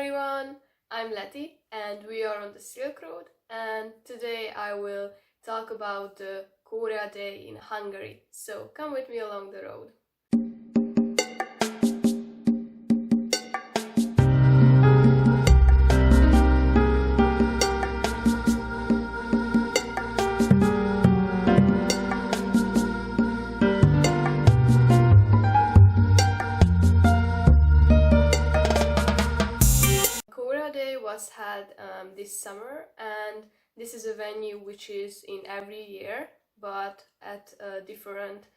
everyone, I'm Leti and we are on the Silk Road, and today I will talk about the KoreaDay in Hungary. So come with me along the road. KoreaDay was held this summer, and this is a venue which is in every year but at a different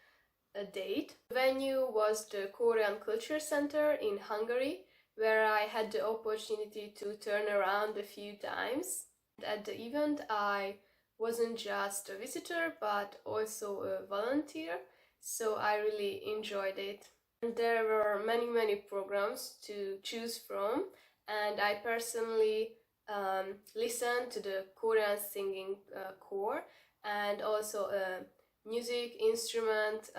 date. The venue was the Korean Culture Center in Hungary, where I had the opportunity to turn around a few times. At the event I wasn't just a visitor but also a volunteer, so I really enjoyed it. And there were many programs to choose from, and I personally listened to the Korean singing corps and also a music instrument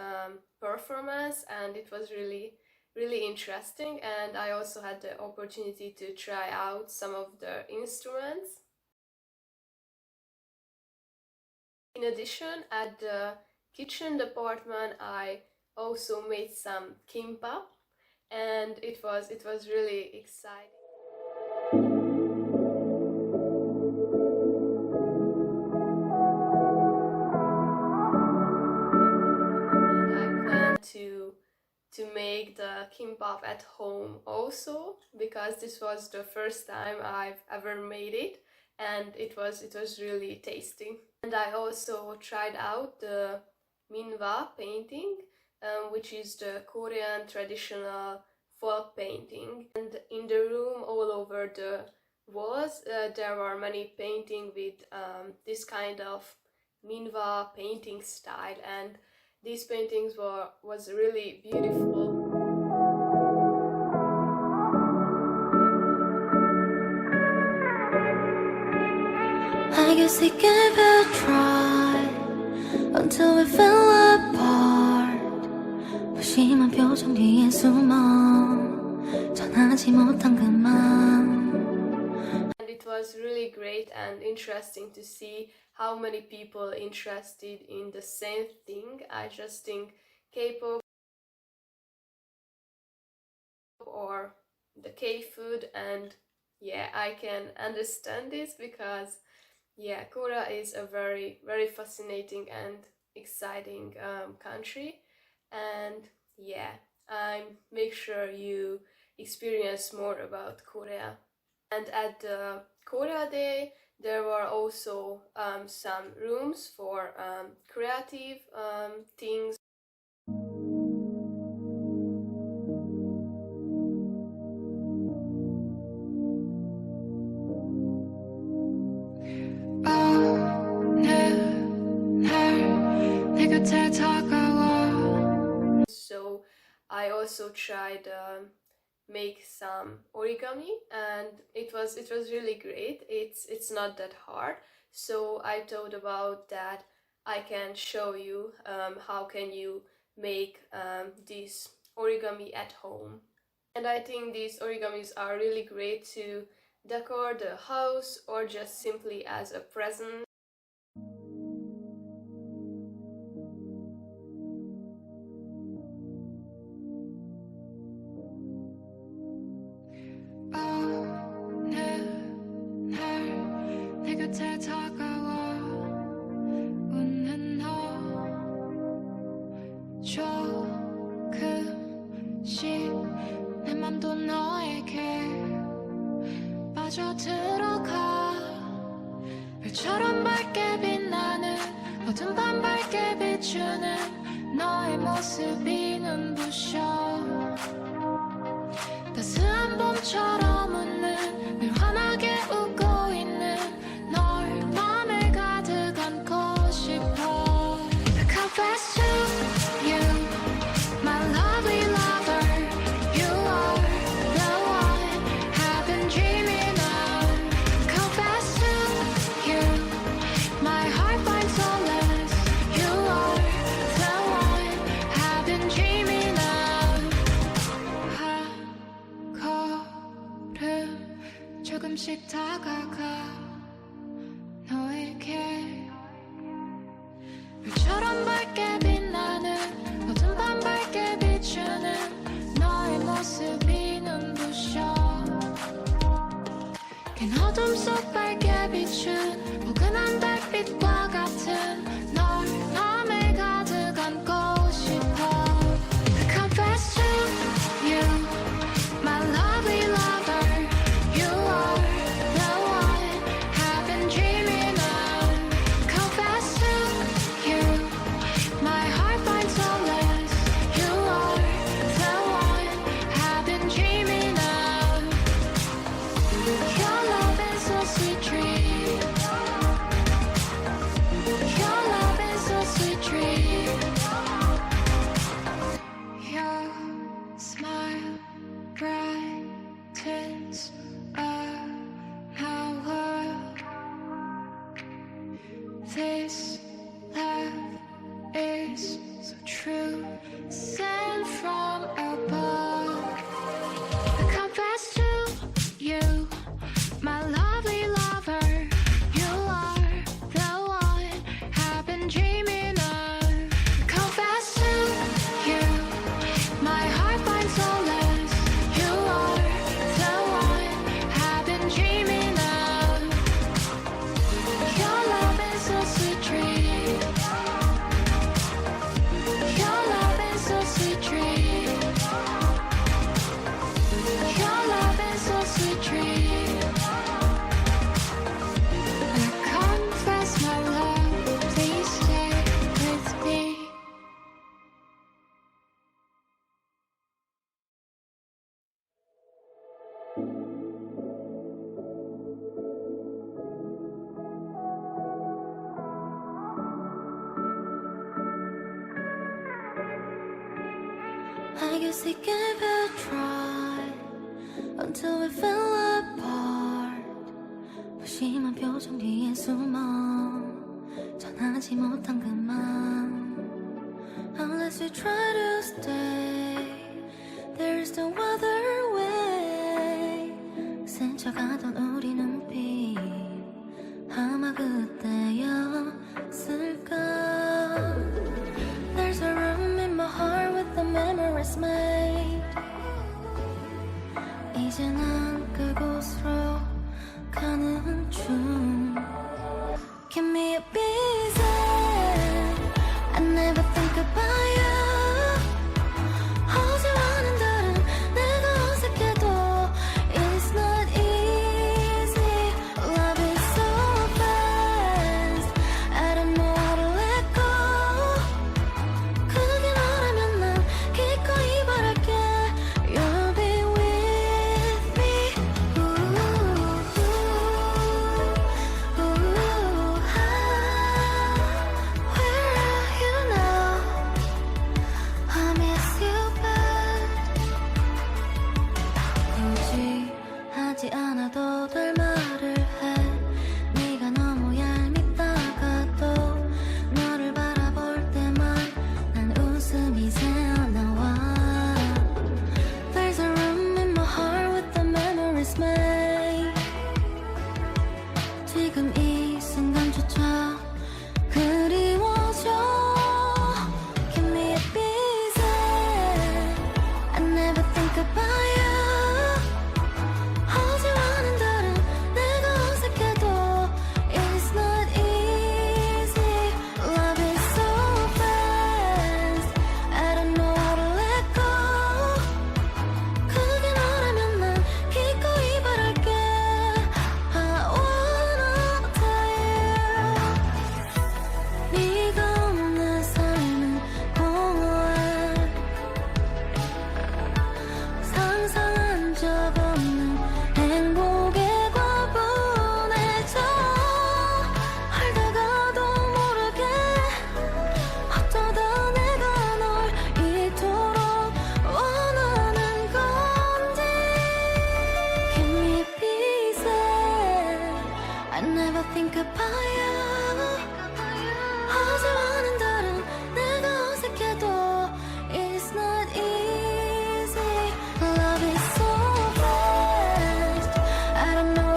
performance, and it was really interesting, and I also had the opportunity to try out some of the instruments. In addition, at the kitchen department I also made some kimbap, and it was really exciting. To make the kimbap at home also, because this was the first time I've ever made it, and it was really tasty. And I also tried out the minhwa painting, which is the Korean traditional folk painting. And in the room, all over the walls, there were many paintings with this kind of minhwa painting style, and these paintings was really beautiful. I guess we gave it a try until we fell apart. 무심한 표정 뒤에 숨어 전하지 못한 그만. And it was really great and interesting to see how many people interested in the same thing. I just think K-pop or the K-food, and yeah, I can understand this because yeah, Korea is a very fascinating and exciting country, and yeah, I make sure you experience more about Korea. And at the KoreaDay there were also some rooms for creative things. So I also tried make some origami, and it was really great. It's not that hard, so I thought about that I can show you how can you make this origami at home. And I think these origamis are really great to decor the house or just simply as a present. 내 맘도 너에게 빠져들어가. 별처럼 밝게 빛나는 어둠 밤 밝게 비추는 너의 모습이 눈부셔. 따스한 봄처럼 웃는 늘 환하게 웃고 있는 널 맘에 가득 안고 싶어. I confess to you, my lovely lover, you are the one I've been dreaming of. Confess to you, my heart finds solace, you are the one I've been dreaming of. 조금씩 다가가 너에게 별처럼 밝게 빛나는 어둠 밤 밝게 비추는 너의 모습이 눈부셔 긴 어둠 속 밝게 비춘 포근한 달빛과 같은 널 맘에 가득 안고 싶어 I confess to you my lovely lover you are the one I've been dreaming of confess to you my heart finds solace you are the one I've been dreaming of your love is a sweet dream your love is a sweet dream your smile brightens up my world this love is so true sent from above I confess to you my lovely lover you are the one I've been dreaming of confess to you my heart finds solace you are the one I've been dreaming of your love is a sweet dream your love is a sweet dream your love is a sweet dream I confess my love please stay with me I guess we gave it a try until we fell apart 무심한 표정 뒤에 숨어 전하지 못한 그만 Unless we try to stay There's no other way 스쳐가던 우리 눈빛 아마 그때였을까 There's a room in my heart with the memories made 이제 난 그곳으로 가는 중 Give me a reason I never think about you 어제와는 다른 내가 어색해도 It's not easy Love is so fast I don't know how to let go 그게 너라면 난 기꺼이 바랄게 You'll be with me Where are you now? I miss you bad 굳이 하지 않아도 될 말을 해 네가 너무 얄밉다가도 너를 바라볼 때만 난 웃음이 새어나와 There's a room in my heart with the memories made 지금 이 순간조차 그리워져 Give me a reason I never think about you 어제와는 다른 내가 어색해도 It's not easy Love is so fast I don't know how to let go 그게 너라면 난 기꺼이 바랄게 I wanna tell you 네가 없는 삶은 공허해 상상한 적 없는 행복에 과분해져 알다가도 모르게 어쩌다 내가 널 이토록 원하는 건지 Give me a reason I never think about you 어제와는 다른 내가 어색해도 It's not easy Love is so fast I don't know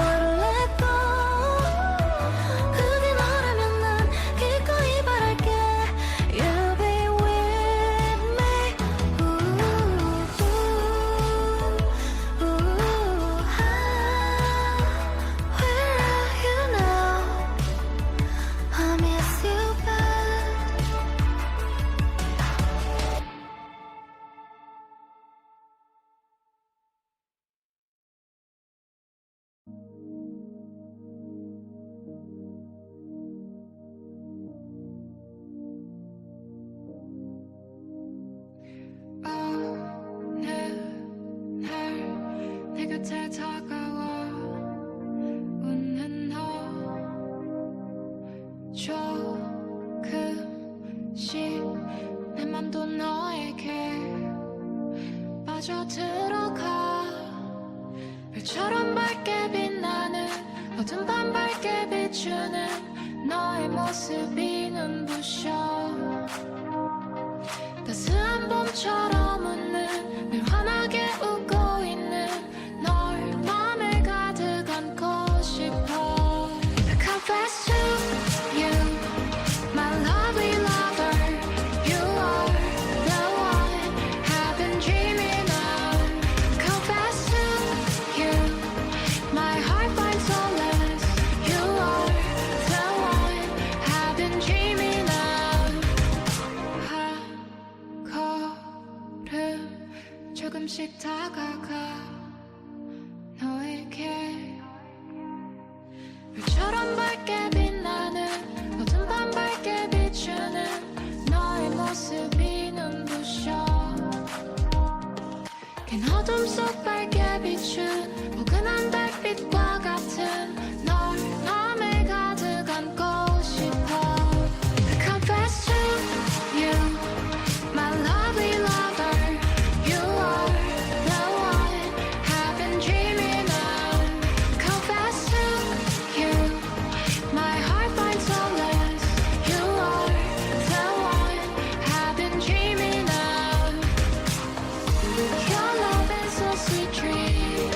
빠져들어가 별처럼 밝게 빛나는 어둠 밤 밝게 비추는 너의 모습이 눈부셔 따스한 봄처럼 웃는 늘 환하게 웃고 있는 널 맘에 가득 안고 싶어 I confess to you my lovely lover you are the one I've been dreaming of confess to you my heart finds solace you are the one I've been dreaming of 한 걸음 조금씩 다가가 너에게 별처럼 밝게 빛나는 어둠 밤 밝게 비추는 너의 모습이 눈부셔 긴 어둠 속 밝게 비춘 포근한 달빛과 같은 널 맘에 가득 안고 싶어 I confess to you my lovely lover you are the one I've been dreaming of confess to you my heart finds solace you are the one I've been dreaming of your love is a sweet dream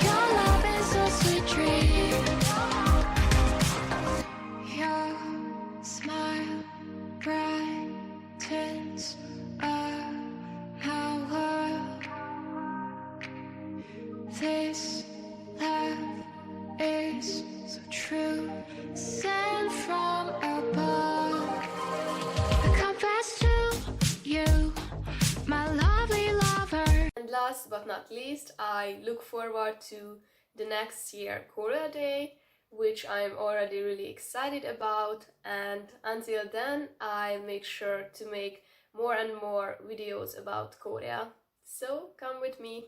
your love is a sweet dream your smile brightens up my world this love is so true sent from above I confess to you my lovely lover And last but not least, I look forward to the next year Korea Day, which I'm already really excited about, and until then I make sure to make more and more videos about Korea. So come with me.